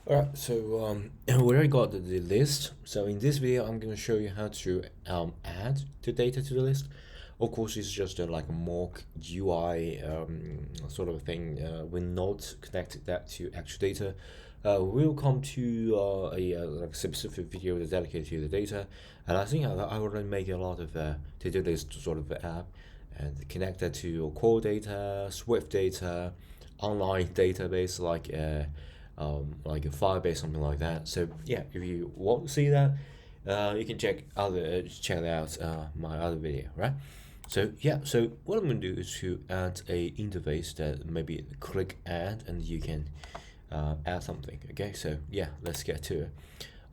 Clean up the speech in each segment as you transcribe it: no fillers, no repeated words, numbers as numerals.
Alright, so we already got the list. So in this video, I'm going to show you how to add the data to the list. Of course, it's just like a mock UI sort of thing. We're not connecting that to actual data. We'll come to like specific video that's dedicated to the data. And I think I already make a lot of to-do list sort of app and connect that to your core data, Swift data, online database like a Firebase, something like that. So yeah, if you want to see that, you can check out my other video, right? So yeah, so what I'm gonna do is to add a interface that maybe click add and you can add something. Okay, so yeah, let's get to it.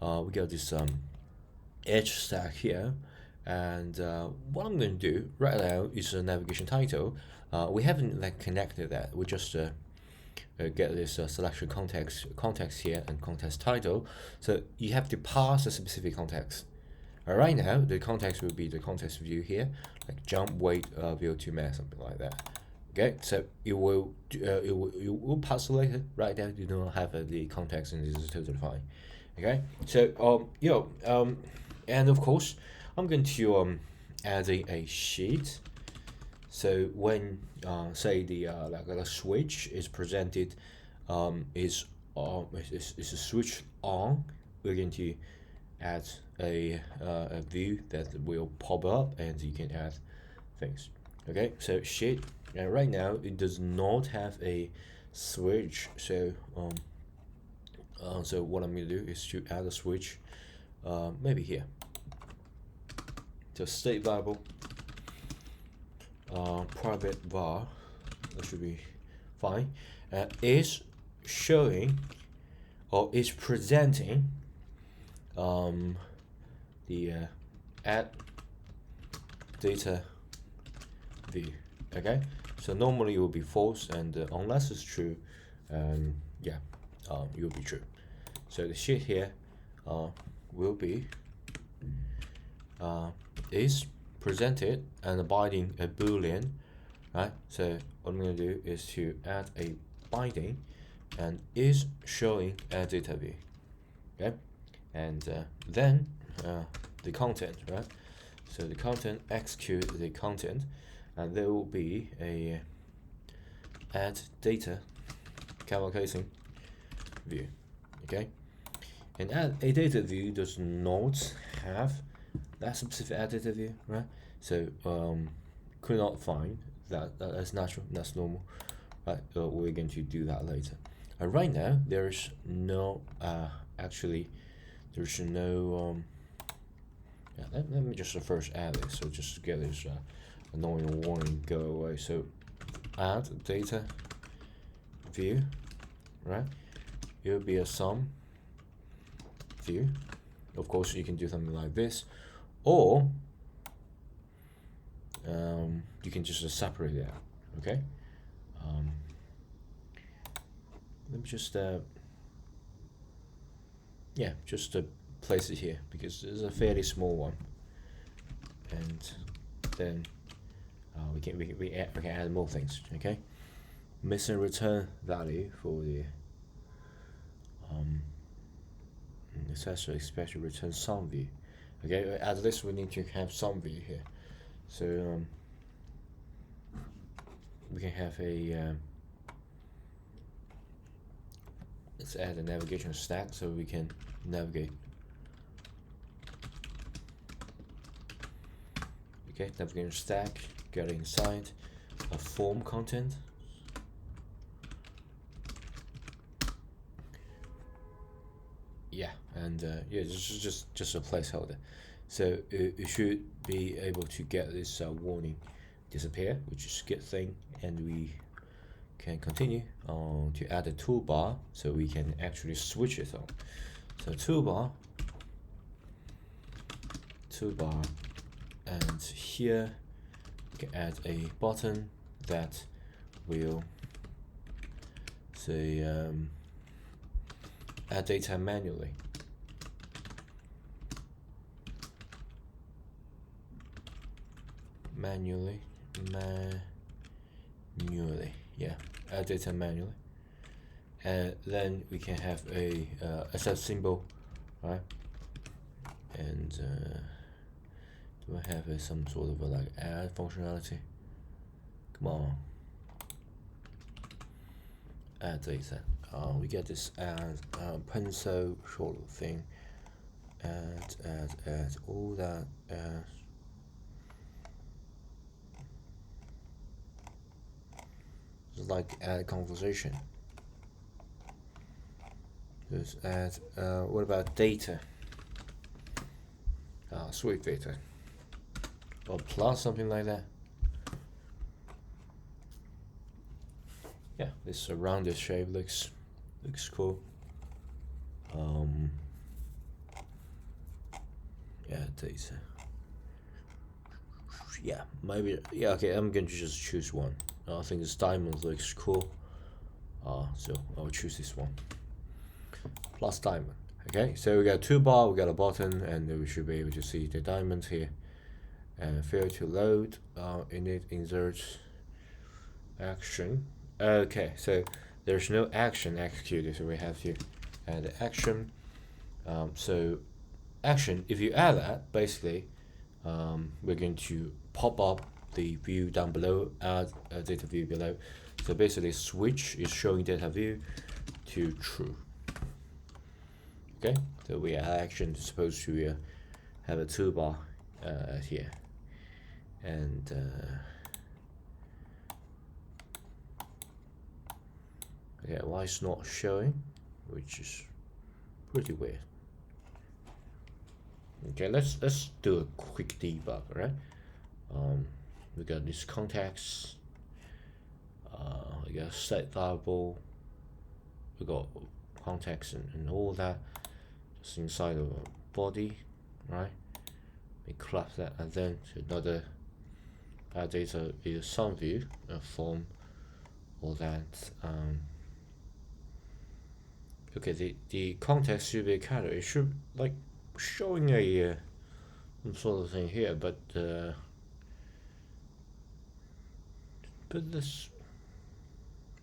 We got this edge stack here, and what I'm going to do right now is a navigation title. We haven't like connected that. We just get this selection context here and context title. So you have to pass a specific context. Right now, the context will be the context view here, like jump, weight, view to math, something like that. Okay, so it will pass selected right now. You don't have the context, and this is totally fine. Okay, so and of course, I'm going to add a sheet. So when say the like a switch is presented, is a switch on, we're going to add a view that will pop up, and you can add things. Okay, so sheet, and right now it does not have a switch. So so what I'm gonna do is to add a switch, maybe here. So state variable, private var, that should be fine, is showing or is presenting the add data view. Okay, so normally it will be false, and unless it's true, yeah, it will be true. So the sheet here will be is presented and abiding a boolean, right? So what I'm going to do is to add a binding and is showing a data view. Okay, and then the content, right? So the content, execute the content, and there will be a add data camel casing view. Okay, and add a data view does not have that specific add data view, right? So could not find that's natural, that's normal, right? We're going to do that later. Right now there's no actually there's no yeah, let me just first add it, so just to get this annoying warning go away. So add data view, right? It will be a sum view. Of course you can do something like this, or you can just separate it out. Okay, let me just yeah, just place it here because it's a fairly small one, and then we can add more things. Okay, missing return value for the necessary special return sum view. Okay, at least we need to have some view here. So we can have a let's add a navigation stack so we can navigate. Okay, navigation stack, get inside a form content. Yeah, and yeah, just a placeholder. So it should be able to get this warning disappear, which is a good thing, and we can continue on to add a toolbar so we can actually switch it on. So toolbar, and here we can add a button that will say add data manually. Yeah, add data manually. and then we can have a asset symbol, right? And do I have some sort of like add functionality? Come on, add data. We get this add pencil sort of thing. Add all that. Just like add conversation. Just add. What about data? Swift data. Or plus something like that. Yeah, this rounded shape looks cool. Yeah, data. Yeah, maybe. Yeah, okay. I'm going to just choose one. I think this diamond looks cool. So I'll choose this one. Plus diamond. Okay, so we got a toolbar, we got a button, and we should be able to see the diamond here. And fail to load. Init insert action. Okay, so there's no action executed, so we have to add the action. So action, if you add that, basically, we're going to pop up the view down below, add a data view below. So basically, switch is showing data view to true. Okay, so we are actually supposed to have a toolbar here, and okay, why it's not showing, which is pretty weird. Okay, let's do a quick debug, right? We got this context. We got set variable. We got context and all that just inside of a body, right? We collapse that, and then to another data is some view, form, all that. Okay, the context should be kind of, it should like showing a some sort of thing here, but this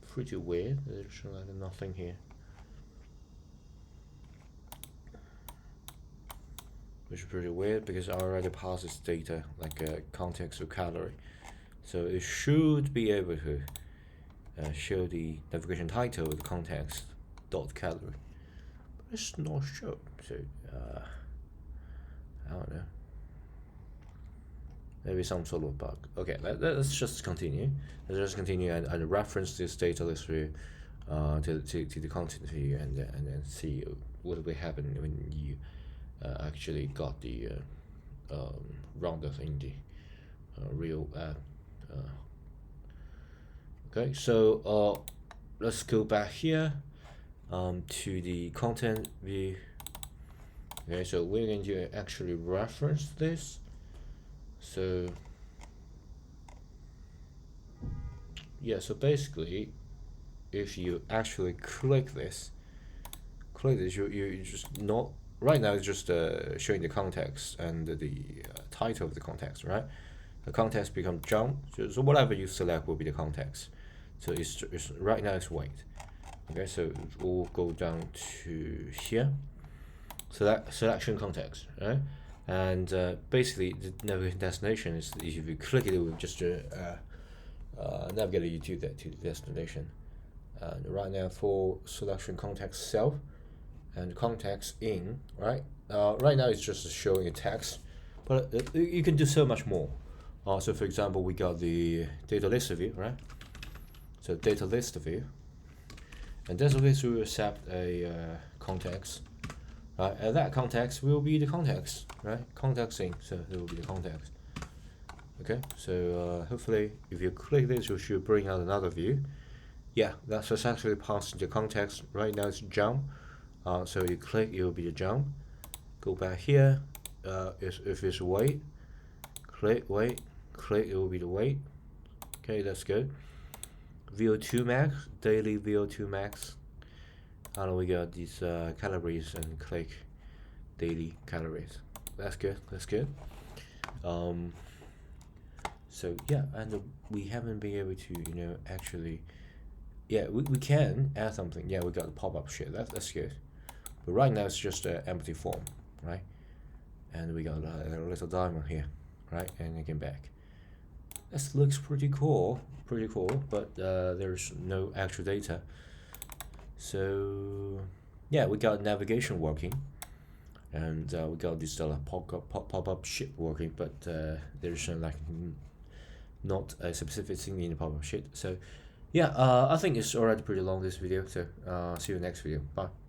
pretty weird. There's like nothing here, which is pretty weird because I already passed this data like a context of calorie, so it should be able to show the navigation title with context dot calorie, but it's not shown. So I don't know. Maybe some sort of bug. Okay, let's just continue. Let's just continue and reference this data list view to the content view, and then see what will happen when you actually got the rounded in the real app. Okay, so let's go back here to the content view. Okay, so we're going to actually reference this. So yeah, so basically, if you actually click this, you just not right now. It's just showing the context and the title of the context, right? The context becomes jump. So whatever you select will be the context. So it's right now it's white. Okay, so we'll go down to here. Selection context, right? And basically, the navigation destination is if you click it, it will just navigate you to the destination. And right now, for selection context self and context in, right? Right now, it's just showing a text, but you can do so much more. So, for example, we got the data list view, right? So, data list view, and data list will accept a context. And that context will be the context, right? Context in, so it will be the context. Okay, so hopefully if you click this, you should bring out another view. Yeah, that's essentially passing the context. Right now it's jump. So you click, it will be the jump. Go back here. If it's weight, click weight, click, it will be the weight. Okay, that's good. VO2 max, daily VO2 max. And we got these calories, and click daily calories. That's good. That's good. So yeah, and we haven't been able to actually yeah, we can add something. Yeah, we got a pop-up shit. That's good. But right now it's just an empty form, right? And we got a little diamond here, right? And again back. This looks pretty cool, but there's no actual data. So yeah, we got navigation working, and we got this pop-up shit working, but there's like not a specific thing in the pop-up shit. So yeah, I think it's already pretty long, this video. So see you next video. Bye.